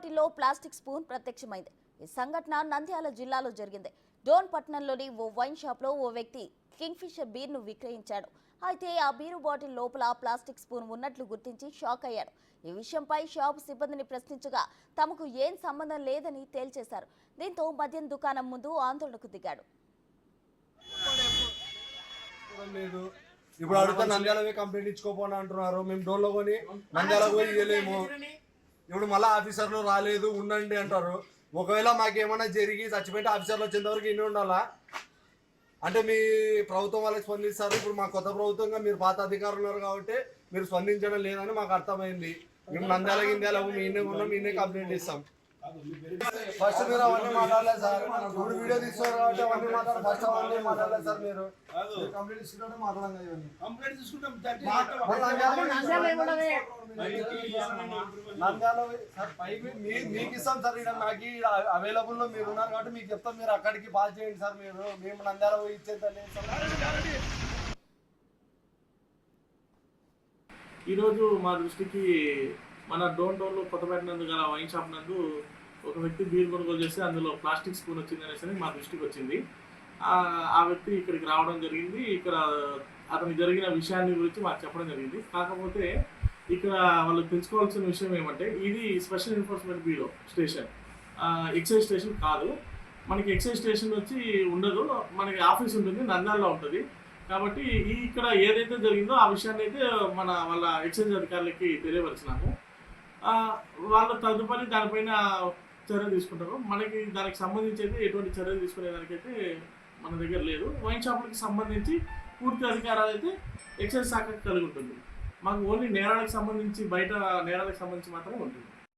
బాటిల్లో plastic spoon ప్రత్యక్షమైంది. ఈ సంఘటన నంద్యాల జిల్లాలో జరిగింది. డోన్ పట్టణంలోని ఓ వైన్ షాప్లో ఓ వ్యక్తి కింగ్ఫిషర్ బీర్ను విక్రయించాడు. అయితే ఆ బీరు బాటిల్ లోపల ప్లాస్టిక్ స్పూన్ ఉన్నట్లు గుర్తించి షాక్ అయ్యాడు. ఈ విషయంపై షాపు సిబ్బందిని ప్రశ్నించగా తమకు ఏం సంబంధం లేదని తేల్చేశారు. దీంతో మద్యం దుకాణం ముందు ఆందోళనకు దిగాడు. ఇప్పుడు అడిగితే నంద్యాల కంప్లైంట్ ఇచ్చుకోపోని అంటున్నారు. మేము డోన్లో కొని నంద్యాల పోయి ఇవ్వలేము. ఇప్పుడు మళ్ళీ ఆఫీసర్లు రాలేదు ఉండండి అంటారు. ఒకవేళ మాకేమైనా జరిగి చచ్చిపోయితే ఆఫీసర్లు వచ్చేంతవరకు ఇన్ని ఉండాలా అంటే మీ ప్రభుత్వం వాళ్ళకి స్పందిస్తారు. ఇప్పుడు మా కొత్త ప్రభుత్వంగా మీరు పాత అధికారులు ఉన్నారు కాబట్టి మీరు స్పందించడం లేదని మాకు అర్థమైంది. మేము నంద్యాల గింద్యాల మీనే ఉన్నాం, మీనే కంప్లైంట్ ఇస్తాం. ఫస్ట్ మీరు అవన్నీ మాట్లాడలేదు సార్. ఇప్పుడు వీడియో తీసుకోరు కాబట్టి అవన్నీ మాట్లాడాలి. ఫస్ట్ అవన్నీ మాట్లాడలేదు సార్. మీరు కంప్లైంట్ తీసుకుంటే మీకు ఇస్తాం సార్. ఇక్కడ నాకు అవైలబుల్ లో మీరు ఉన్నారు కాబట్టి మీకు చెప్తాం. మీరు అక్కడికి పాస్ చేయండి సార్. మీరు మేము నంద్యాల పోయి ఇచ్చేంత లేదు. ఈరోజు మా దృష్టికి మన డోన్లో కొత్తపేట నందు గల వైన్ షాప్ నందు ఒక వ్యక్తి బీర్ కొనుగోలు చేస్తే అందులో ప్లాస్టిక్ స్పూన్ వచ్చింది అనేసి మా దృష్టికి వచ్చింది. ఆ వ్యక్తి ఇక్కడికి రావడం జరిగింది. ఇక్కడ అతనికి జరిగిన విషయాన్ని గురించి మాకు చెప్పడం జరిగింది. కాకపోతే ఇక్కడ వాళ్ళు తెలుసుకోవాల్సిన విషయం ఏమంటే ఇది special enforcement bureau station, excise station కాదు. మనకి ఎక్సైజ్ స్టేషన్ వచ్చి ఉండదు, మనకి ఆఫీస్ ఉంటుంది, నంద్యాలలో ఉంటుంది. కాబట్టి ఇక్కడ ఏదైతే జరిగిందో ఆ విషయాన్ని అయితే వాళ్ళ ఎక్సైజ్ అధికారులకి తెలియపరిచినాము. వాళ్ళు తదుపరి దానిపైన చర్య తీసుకుంటారు. మనకి దానికి సంబంధించి అయితే ఎటువంటి చర్యలు తీసుకునే దానికైతే మన దగ్గర లేదు. వైన్ షాపులకి సంబంధించి పూర్తి అధికారాలు అయితే ఎక్సైజ్ శాఖకి కలిగి ఉంటుంది. మాకు ఓన్లీ నేరాలకు సంబంధించి బయట నేరాలకు సంబంధించి మాత్రమే ఉంటుంది.